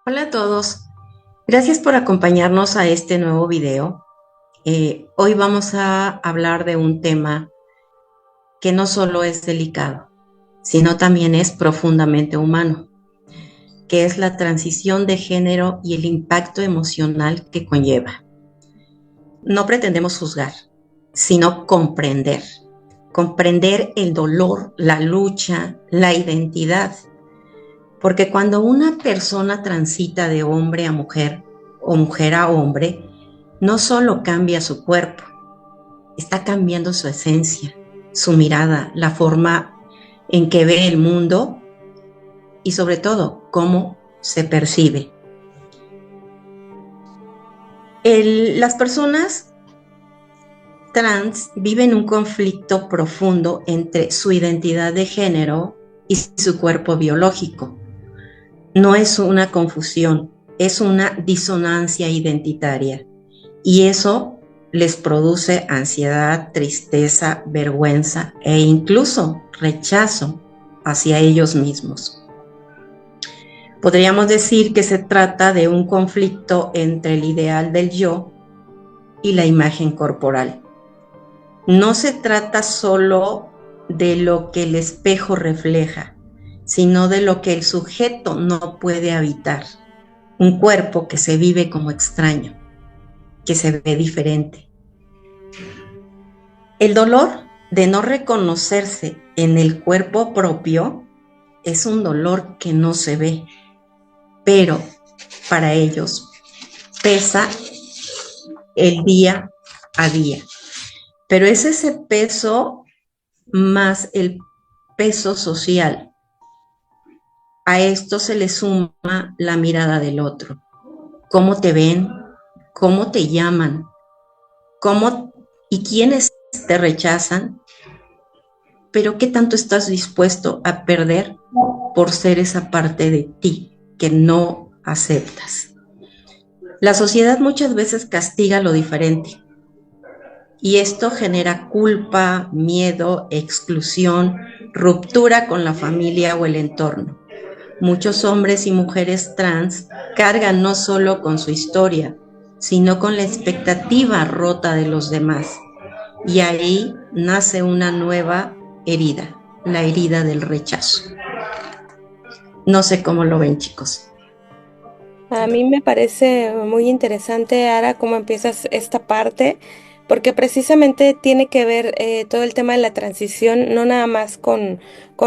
Hola a todos, gracias por acompañarnos a este nuevo video. Hoy vamos a hablar de un tema que no solo es delicado, sino también es profundamente humano, que es la transición de género y el impacto emocional que conlleva. No pretendemos juzgar, sino comprender. Comprender el dolor, la lucha, la identidad. Porque cuando una persona transita de hombre a mujer o mujer a hombre, no solo cambia su cuerpo, está cambiando su esencia, su mirada, la forma en que ve el mundo y sobre todo cómo se percibe. Las personas trans viven un conflicto profundo entre su identidad de género y su cuerpo biológico. No es una confusión, es una disonancia identitaria. Y eso les produce ansiedad, tristeza, vergüenza e incluso rechazo hacia ellos mismos. Podríamos decir que se trata de un conflicto entre el ideal del yo y la imagen corporal. No se trata solo de lo que el espejo refleja, sino de lo que el sujeto no puede habitar. Un cuerpo que se vive como extraño, que se ve diferente. El dolor de no reconocerse en el cuerpo propio es un dolor que no se ve, pero para ellos pesa el día a día. Pero es ese peso más el peso social. A esto se le suma la mirada del otro. ¿Cómo te ven? ¿Cómo te llaman? ¿Cómo y quiénes te rechazan? Pero ¿qué tanto estás dispuesto a perder por ser esa parte de ti que no aceptas? La sociedad muchas veces castiga lo diferente y esto genera culpa, miedo, exclusión, ruptura con la familia o el entorno. Muchos hombres y mujeres trans cargan no solo con su historia, sino con la expectativa rota de los demás. Y ahí nace una nueva herida, la herida del rechazo. No sé cómo lo ven, chicos. A mí me parece muy interesante, Ara, cómo empiezas esta parte, porque precisamente tiene que ver todo el tema de la transición, no nada más con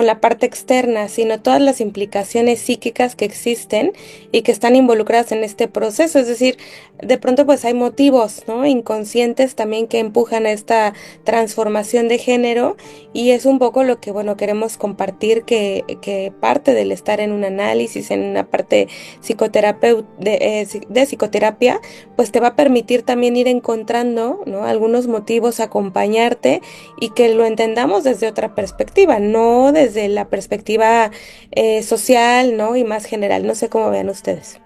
la parte externa, sino todas las implicaciones psíquicas que existen y que están involucradas en este proceso. Es decir, de pronto pues hay motivos, ¿no? Inconscientes también que empujan a esta transformación de género y es un poco lo que, bueno, queremos compartir que parte del estar en un análisis, en una parte de psicoterapia, pues te va a permitir también ir encontrando, ¿no? Algunos motivos, acompañarte y que lo entendamos desde otra perspectiva, no desde la perspectiva social, ¿no? Y más general. No sé cómo vean ustedes.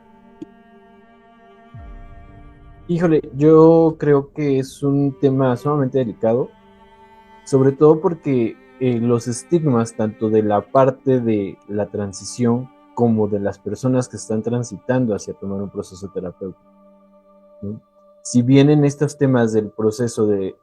Híjole, yo creo que es un tema sumamente delicado, sobre todo porque los estigmas, tanto de la parte de la transición como de las personas que están transitando hacia tomar un proceso terapéutico, ¿no? Si bien en estos temas del proceso de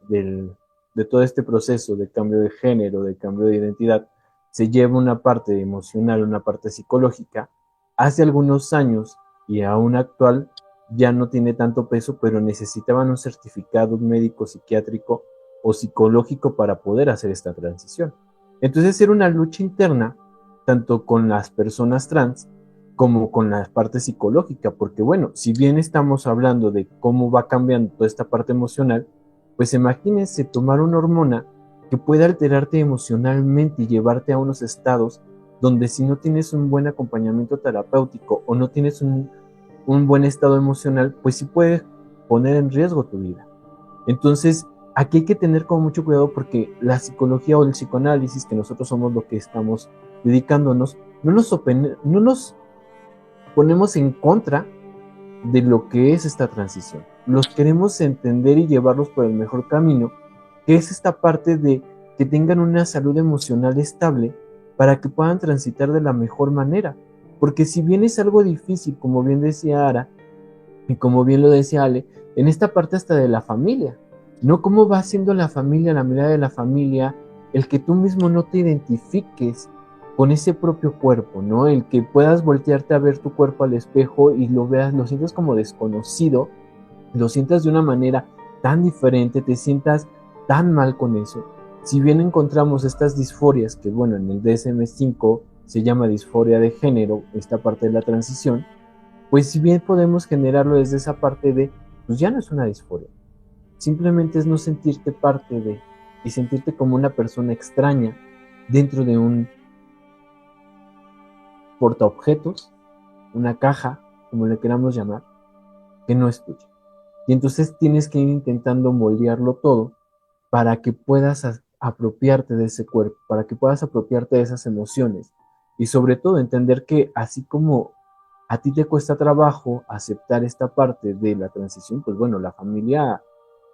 todo este proceso de cambio de género, de cambio de identidad, se lleva una parte emocional, una parte psicológica, hace algunos años y aún actual ya no tiene tanto peso, pero necesitaban un certificado médico, psiquiátrico o psicológico para poder hacer esta transición. Entonces era una lucha interna, tanto con las personas trans como con la parte psicológica, porque bueno, si bien estamos hablando de cómo va cambiando toda esta parte emocional, pues imagínense tomar una hormona que puede alterarte emocionalmente y llevarte a unos estados donde si no tienes un buen acompañamiento terapéutico o no tienes un buen estado emocional, pues sí puede poner en riesgo tu vida. Entonces, aquí hay que tener como mucho cuidado porque la psicología o el psicoanálisis, que nosotros somos lo que estamos dedicándonos, no nos ponemos en contra de lo que es esta transición. Los queremos entender y llevarlos por el mejor camino, que es esta parte de que tengan una salud emocional estable para que puedan transitar de la mejor manera. Porque si bien es algo difícil, como bien decía Ara, y como bien lo decía Ale, en esta parte hasta de la familia, ¿no? ¿Cómo va siendo la familia, la mirada de la familia, el que tú mismo no te identifiques con ese propio cuerpo, ¿no? El que puedas voltearte a ver tu cuerpo al espejo y lo veas, lo sientas como desconocido, lo sientas de una manera tan diferente, te sientas tan mal con eso. Si bien encontramos estas disforias, que bueno, en el DSM-5 se llama disforia de género, esta parte de la transición, pues si bien podemos generarlo desde esa parte de, pues ya no es una disforia, simplemente es no sentirte parte de y sentirte como una persona extraña dentro de un portaobjetos, una caja, como le queramos llamar, que no es tuya. Y entonces tienes que ir intentando moldearlo todo para que puedas apropiarte de ese cuerpo, para que puedas apropiarte de esas emociones y sobre todo entender que así como a ti te cuesta trabajo aceptar esta parte de la transición, pues bueno, la familia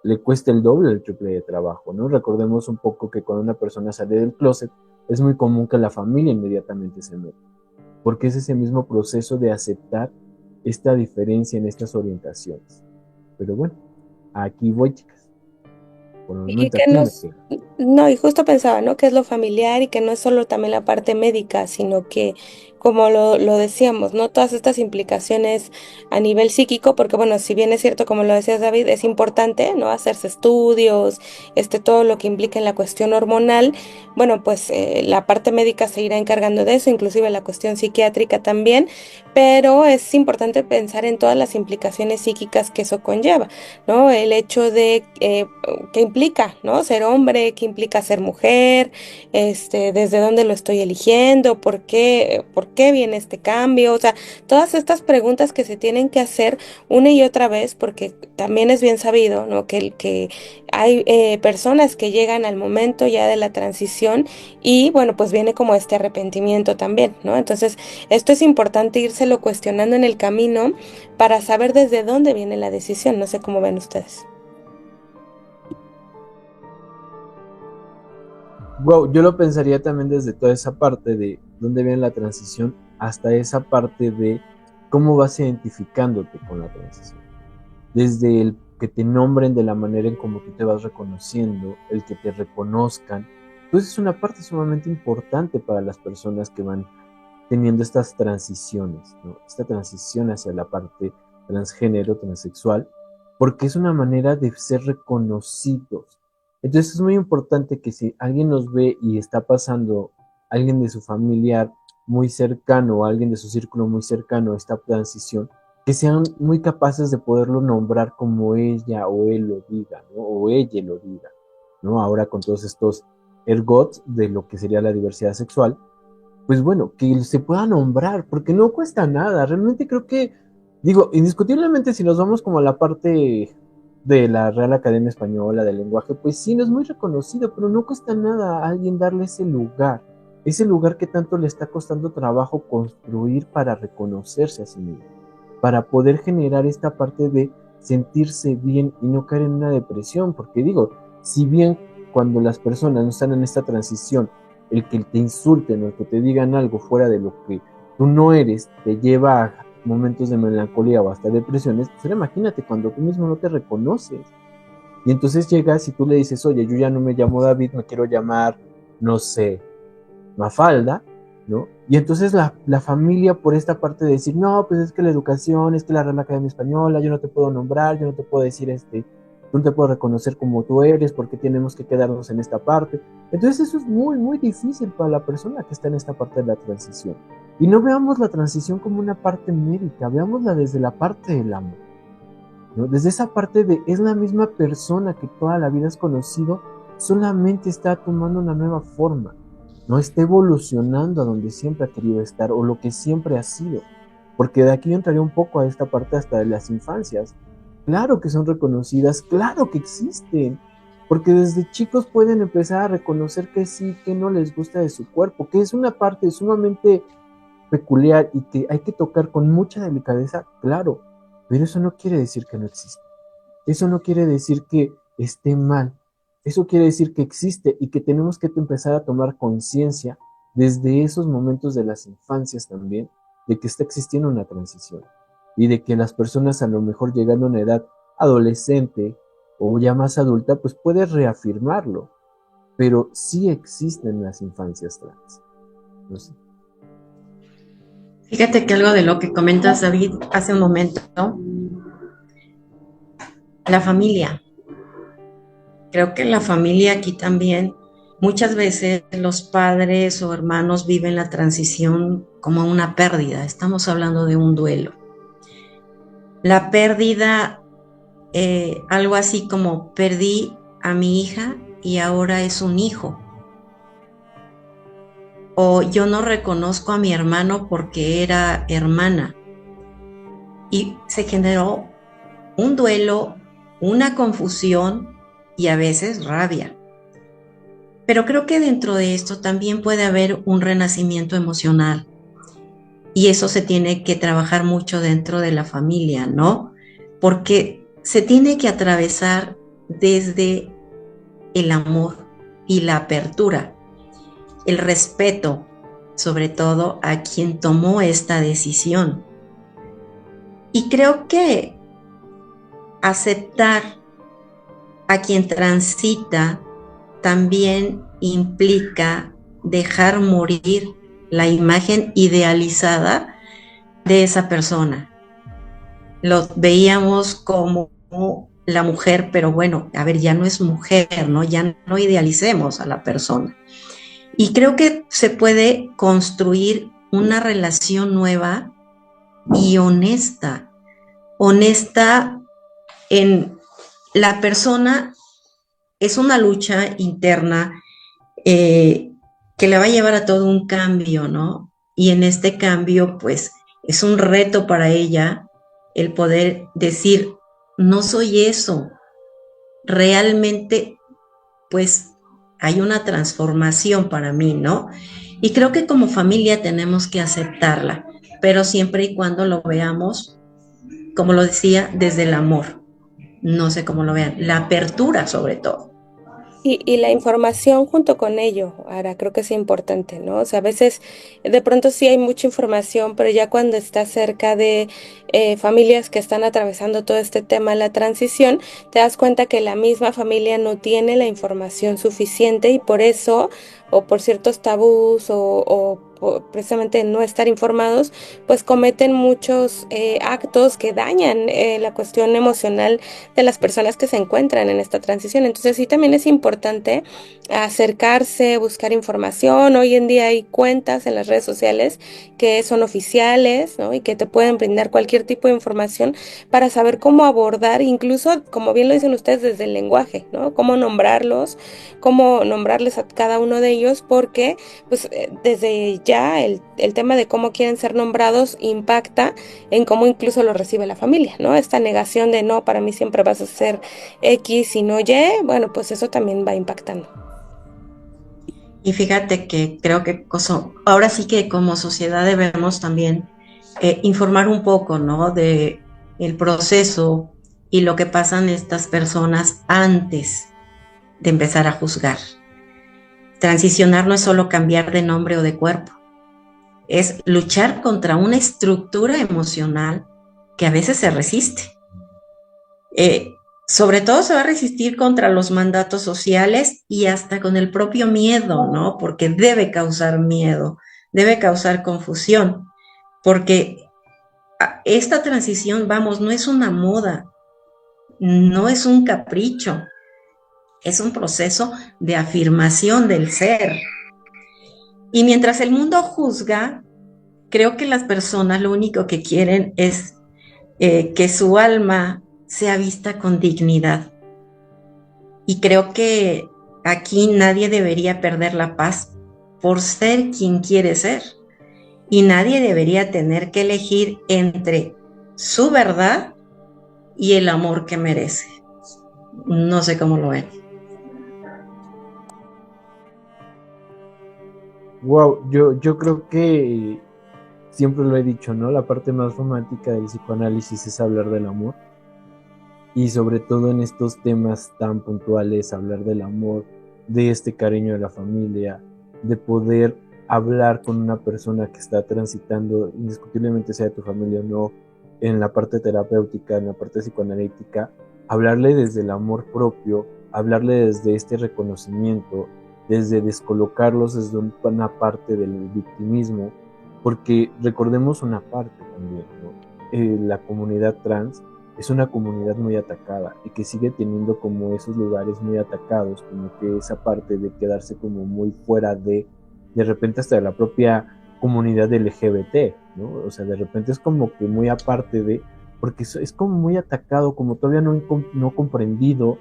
le cuesta el doble o el triple de trabajo, ¿no? Recordemos un poco que cuando una persona sale del closet, es muy común que la familia inmediatamente se meta, porque es ese mismo proceso de aceptar esta diferencia en estas orientaciones. Pero bueno, aquí voy, chicas. Por el Y momento que aquí me nos, quedo. no, y justo pensaba, ¿no? Que es lo familiar y que no es solo también la parte médica, sino que, como lo decíamos, ¿no? Todas estas implicaciones a nivel psíquico, porque bueno, si bien es cierto, como lo decías David, es importante, ¿no? Hacerse estudios, todo lo que implica en la cuestión hormonal, bueno, pues la parte médica se irá encargando de eso, inclusive la cuestión psiquiátrica también, pero es importante pensar en todas las implicaciones psíquicas que eso conlleva, ¿no? El hecho de qué implica, ¿no? Ser hombre, qué implica ser mujer, desde dónde lo estoy eligiendo, por qué viene este cambio, o sea, todas estas preguntas que se tienen que hacer una y otra vez, porque también es bien sabido, ¿no? Que hay personas que llegan al momento ya de la transición y bueno, pues viene como este arrepentimiento también, ¿no? Entonces, esto es importante írselo cuestionando en el camino para saber desde dónde viene la decisión, no sé cómo ven ustedes. Wow, yo lo pensaría también desde toda esa parte de dónde viene la transición hasta esa parte de cómo vas identificándote con la transición. Desde el que te nombren de la manera en cómo tú te vas reconociendo, el que te reconozcan. Entonces es una parte sumamente importante para las personas que van teniendo estas transiciones, ¿no? Esta transición hacia la parte transgénero, transexual, porque es una manera de ser reconocidos. Entonces es muy importante que si alguien nos ve y está pasando, alguien de su familiar muy cercano o alguien de su círculo muy cercano a esta transición, que sean muy capaces de poderlo nombrar como ella o él lo diga, ¿no? O ella lo diga, ¿no? Ahora con todos estos ergots de lo que sería la diversidad sexual, pues bueno, que se pueda nombrar, porque no cuesta nada. Realmente creo que, digo, indiscutiblemente si nos vamos como a la parte de la Real Academia Española, del lenguaje, pues sí, no es muy reconocido, pero no cuesta nada a alguien darle ese lugar que tanto le está costando trabajo construir para reconocerse a sí mismo, para poder generar esta parte de sentirse bien y no caer en una depresión, porque digo, si bien cuando las personas no están en esta transición, el que te insulten o el que te digan algo fuera de lo que tú no eres te lleva a momentos de melancolía o hasta depresiones, pues ahora imagínate cuando tú mismo no te reconoces. Y entonces llegas y tú le dices, oye, yo ya no me llamo David, me quiero llamar, no sé, Mafalda, ¿no? Y entonces la familia por esta parte de decir, no, pues es que la educación, es que la Real Academia Española, yo no te puedo nombrar, yo no te puedo decir tú no te puedo reconocer como tú eres, porque tenemos que quedarnos en esta parte. Entonces eso es muy, muy difícil para la persona que está en esta parte de la transición. Y no veamos la transición como una parte médica, veámosla desde la parte del amor, ¿no? Desde esa parte de es la misma persona que toda la vida has conocido, solamente está tomando una nueva forma, no está evolucionando a donde siempre ha querido estar o lo que siempre ha sido. Porque de aquí yo entraría un poco a esta parte hasta de las infancias. Claro que son reconocidas, claro que existen, porque desde chicos pueden empezar a reconocer que sí, que no les gusta de su cuerpo, que es una parte sumamente peculiar y que hay que tocar con mucha delicadeza, claro, pero eso no quiere decir que no exista. Eso no quiere decir que esté mal. Eso quiere decir que existe y que tenemos que empezar a tomar conciencia desde esos momentos de las infancias también, de que está existiendo una transición y de que las personas a lo mejor llegando a una edad adolescente o ya más adulta, pues puede reafirmarlo, pero sí existen las infancias trans. No sé. Fíjate que algo de lo que comentas, David, hace un momento, ¿no? La familia. Creo que la familia aquí también, muchas veces los padres o hermanos viven la transición como una pérdida. Estamos hablando de un duelo. La pérdida, algo así como perdí a mi hija y ahora es un hijo. O yo no reconozco a mi hermano porque era hermana. Y se generó un duelo, una confusión y a veces rabia. Pero creo que dentro de esto también puede haber un renacimiento emocional y eso se tiene que trabajar mucho dentro de la familia, ¿no? Porque se tiene que atravesar desde el amor y la apertura, el respeto, sobre todo a quien tomó esta decisión. Y creo que aceptar a quien transita también implica dejar morir la imagen idealizada de esa persona. Lo veíamos como la mujer, pero bueno, a ver, ya no es mujer, ¿no? Ya no idealicemos a la persona. Y creo que se puede construir una relación nueva y honesta, honesta en la persona. Es una lucha interna que le va a llevar a todo un cambio, ¿no? Y en este cambio, pues, es un reto para ella el poder decir, no soy eso, realmente, pues, hay una transformación para mí, ¿no? Y creo que como familia tenemos que aceptarla, pero siempre y cuando lo veamos, como lo decía, desde el amor. No sé cómo lo vean, la apertura sobre todo. Y la información junto con ello, ahora creo que es importante, ¿no? O sea, a veces de pronto sí hay mucha información, pero ya cuando estás cerca de familias que están atravesando todo este tema, la transición, te das cuenta que la misma familia no tiene la información suficiente y por eso, o por ciertos tabús, o por precisamente no estar informados, pues cometen muchos actos que dañan la cuestión emocional de las personas que se encuentran en esta transición. Entonces sí también es importante acercarse, buscar información. Hoy en día hay cuentas en las redes sociales que son oficiales, ¿no? Y que te pueden brindar cualquier tipo de información para saber cómo abordar, incluso, como bien lo dicen ustedes, desde el lenguaje, ¿no? Cómo nombrarlos, cómo nombrarles a cada uno de ellos, porque pues desde ya el tema de cómo quieren ser nombrados impacta en cómo incluso lo recibe la familia, ¿no? Esta negación de no, para mí siempre vas a ser X y no Y, bueno, pues eso también va impactando. Y fíjate que creo que ahora sí que como sociedad debemos también informar un poco, ¿no? De el proceso y lo que pasan estas personas antes de empezar a juzgar. Transicionar no es solo cambiar de nombre o de cuerpo, es luchar contra una estructura emocional que a veces se resiste. Sobre todo se va a resistir contra los mandatos sociales y hasta con el propio miedo, ¿no? Porque debe causar miedo, debe causar confusión, porque esta transición, vamos, no es una moda, no es un capricho, es un proceso de afirmación del ser. Y mientras el mundo juzga, creo que las personas lo único que quieren es que su alma sea vista con dignidad. Y creo que aquí nadie debería perder la paz por ser quien quiere ser. Y nadie debería tener que elegir entre su verdad y el amor que merece. No sé cómo lo ven. Wow, yo creo que siempre lo he dicho, ¿no? La parte más romántica del psicoanálisis es hablar del amor. Y sobre todo en estos temas tan puntuales, hablar del amor, de este cariño de la familia, de poder hablar con una persona que está transitando, indiscutiblemente sea de tu familia o no, en la parte terapéutica, en la parte psicoanalítica, hablarle desde el amor propio, hablarle desde este reconocimiento, desde descolocarlos desde una parte del victimismo, porque recordemos una parte también, ¿no? La comunidad trans es una comunidad muy atacada y que sigue teniendo como esos lugares muy atacados, como que esa parte de quedarse como muy fuera de repente hasta de la propia comunidad LGBT, ¿no? O sea, de repente es como que muy aparte de, porque es como muy atacado, como todavía no comprendido,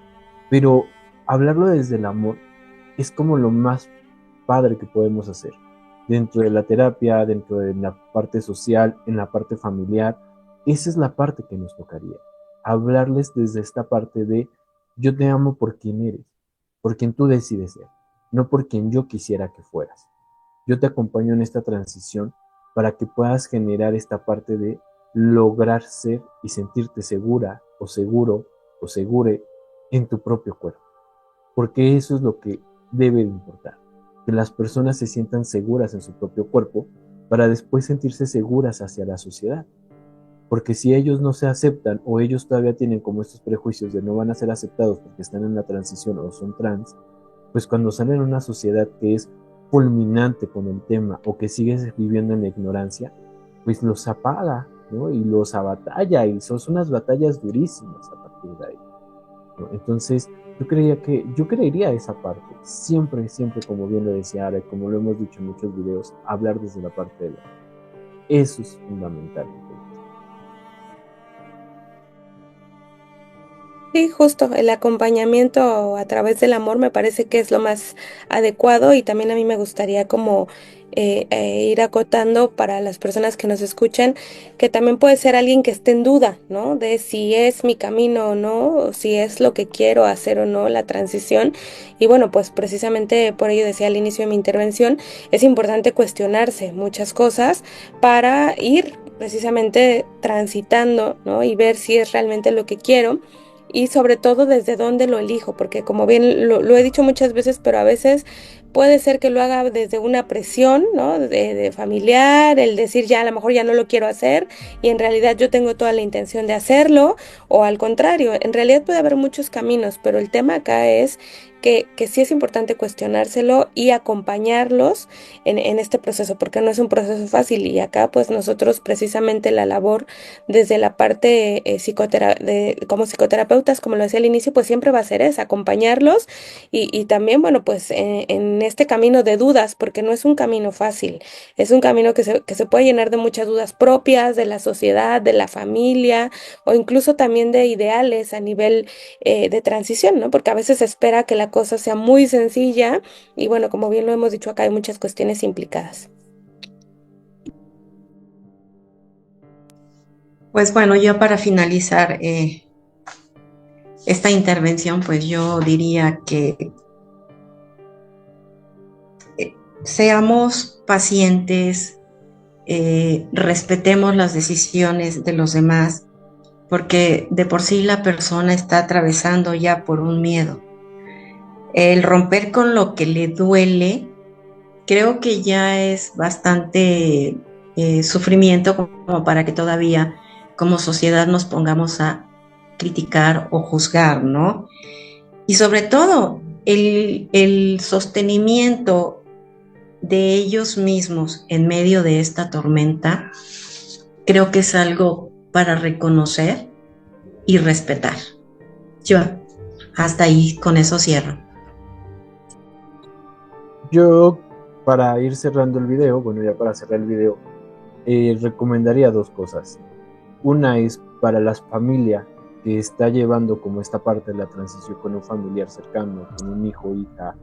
pero hablarlo desde el amor es como lo más padre que podemos hacer. Dentro de la terapia, dentro de la parte social, en la parte familiar, esa es la parte que nos tocaría. Hablarles desde esta parte de yo te amo por quien eres, por quien tú decides ser, no por quien yo quisiera que fueras. Yo te acompaño en esta transición para que puedas generar esta parte de lograr ser y sentirte segura o seguro o segure en tu propio cuerpo. Porque eso es lo que debe de importar. Que las personas se sientan seguras en su propio cuerpo para después sentirse seguras hacia la sociedad. Porque si ellos no se aceptan o ellos todavía tienen como estos prejuicios de no van a ser aceptados porque están en la transición o son trans, pues cuando salen a una sociedad que es fulminante con el tema o que sigues viviendo en la ignorancia, pues los apaga, ¿no? Y los abatalla y son unas batallas durísimas a partir de ahí, ¿no? Entonces, yo creería esa parte, siempre, siempre, como bien lo decía Ara, como lo hemos dicho en muchos videos, hablar desde la parte de la... Eso es fundamental. Sí, justo, el acompañamiento a través del amor me parece que es lo más adecuado y también a mí me gustaría como ir acotando para las personas que nos escuchan que también puede ser alguien que esté en duda, ¿no? De si es mi camino o no, o si es lo que quiero hacer o no, la transición. Y bueno, pues precisamente por ello decía al inicio de mi intervención, es importante cuestionarse muchas cosas para ir precisamente transitando, ¿no? Y ver si es realmente lo que quiero y sobre todo desde dónde lo elijo, porque como bien lo he dicho muchas veces, pero a veces puede ser que lo haga desde una presión, ¿no? De familiar, el decir ya a lo mejor ya no lo quiero hacer y en realidad yo tengo toda la intención de hacerlo, o al contrario, en realidad puede haber muchos caminos, pero el tema acá es que sí es importante cuestionárselo y acompañarlos en este proceso, porque no es un proceso fácil y acá pues nosotros precisamente la labor desde la parte como psicoterapeutas, como lo decía al inicio, pues siempre va a ser esa, acompañarlos y también, bueno, pues en este camino de dudas, porque no es un camino fácil, es un camino que se puede llenar de muchas dudas propias, de la sociedad, de la familia o incluso también de ideales a nivel de transición, ¿no? Porque a veces se espera que la cosa sea muy sencilla y bueno, como bien lo hemos dicho acá, hay muchas cuestiones implicadas. Pues bueno, yo para finalizar esta intervención, pues yo diría que seamos pacientes, respetemos las decisiones de los demás, porque de por sí la persona está atravesando ya por un miedo. El romper con lo que le duele, creo que ya es bastante sufrimiento como para que todavía como sociedad nos pongamos a criticar o juzgar, ¿no? Y sobre todo, el sostenimiento de ellos mismos en medio de esta tormenta, creo que es algo para reconocer y respetar. Yo hasta ahí con eso cierro. Yo, para ir cerrando el video, bueno, ya para cerrar el video, recomendaría dos cosas. Una es para la familia que está llevando como esta parte de la transición con un familiar cercano, con un hijo, hija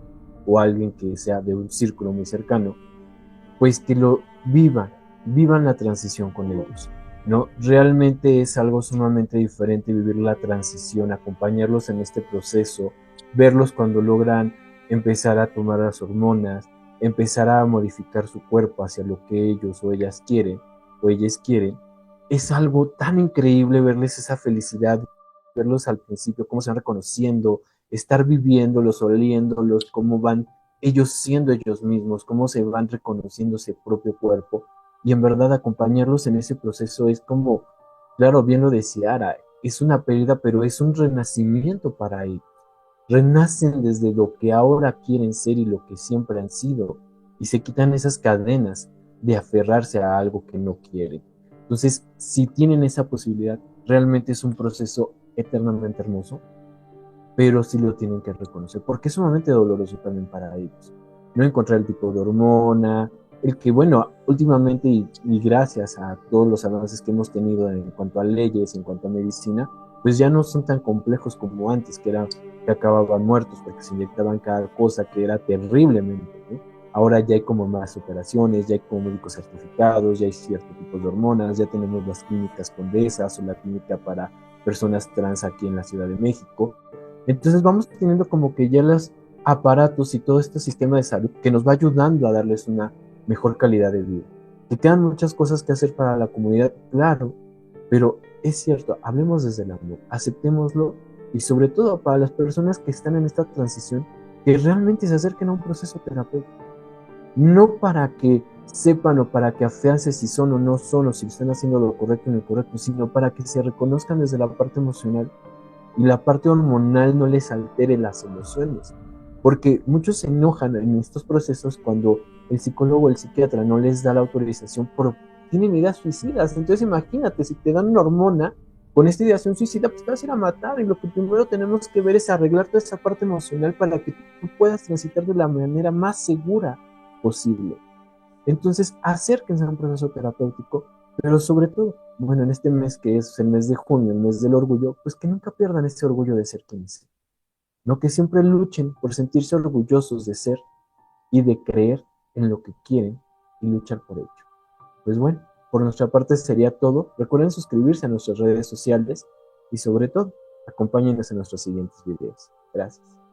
o alguien que sea de un círculo muy cercano, pues que lo vivan la transición con ellos, ¿no? Realmente es algo sumamente diferente vivir la transición, acompañarlos en este proceso, verlos cuando logran empezar a tomar las hormonas, empezar a modificar su cuerpo hacia lo que ellos o ellas quieren, o ellas quieren. Es algo tan increíble verles esa felicidad, verlos al principio, cómo se van reconociendo, estar viviéndolos, oliéndolos, cómo van ellos siendo ellos mismos, cómo se van reconociendo ese propio cuerpo, y en verdad acompañarlos en ese proceso es como, claro, bien lo decía Ara, es una pérdida, pero es un renacimiento para ellos. Renacen desde lo que ahora quieren ser y lo que siempre han sido, y se quitan esas cadenas de aferrarse a algo que no quieren. Entonces, si tienen esa posibilidad, realmente es un proceso eternamente hermoso, pero sí lo tienen que reconocer, porque es sumamente doloroso también para ellos. No encontrar el tipo de hormona, el que, bueno, últimamente y gracias a todos los avances que hemos tenido en cuanto a leyes, en cuanto a medicina, pues ya no son tan complejos como antes, que eran que acababan muertos porque se inyectaban cada cosa que era terriblemente, ¿no? Ahora ya hay como más operaciones, ya hay como médicos certificados, ya hay cierto tipo de hormonas, ya tenemos las clínicas Condesas o la clínica para personas trans aquí en la Ciudad de México. Entonces vamos teniendo como que ya los aparatos y todo este sistema de salud que nos va ayudando a darles una mejor calidad de vida. Que quedan muchas cosas que hacer para la comunidad, claro, pero es cierto, hablemos desde el amor, aceptémoslo, y sobre todo para las personas que están en esta transición, que realmente se acerquen a un proceso terapéutico, no para que sepan o para que afiancen si son o no son, o si están haciendo lo correcto o lo incorrecto, sino para que se reconozcan desde la parte emocional y la parte hormonal no les altere las emociones. Porque muchos se enojan en estos procesos cuando el psicólogo o el psiquiatra no les da la autorización por tienen ideas suicidas. Entonces imagínate, si te dan una hormona con esta ideación suicida, pues te vas a ir a matar. Y lo que primero tenemos que ver es arreglar toda esa parte emocional para que tú puedas transitar de la manera más segura posible. Entonces, acérquense a un proceso terapéutico, pero sobre todo, bueno, en este mes que es el mes de junio, el mes del orgullo, pues que nunca pierdan ese orgullo de ser quienes son, no, que siempre luchen por sentirse orgullosos de ser y de creer en lo que quieren y luchar por ello. Pues bueno, por nuestra parte sería todo. Recuerden suscribirse a nuestras redes sociales y sobre todo, acompáñenos en nuestros siguientes videos. Gracias.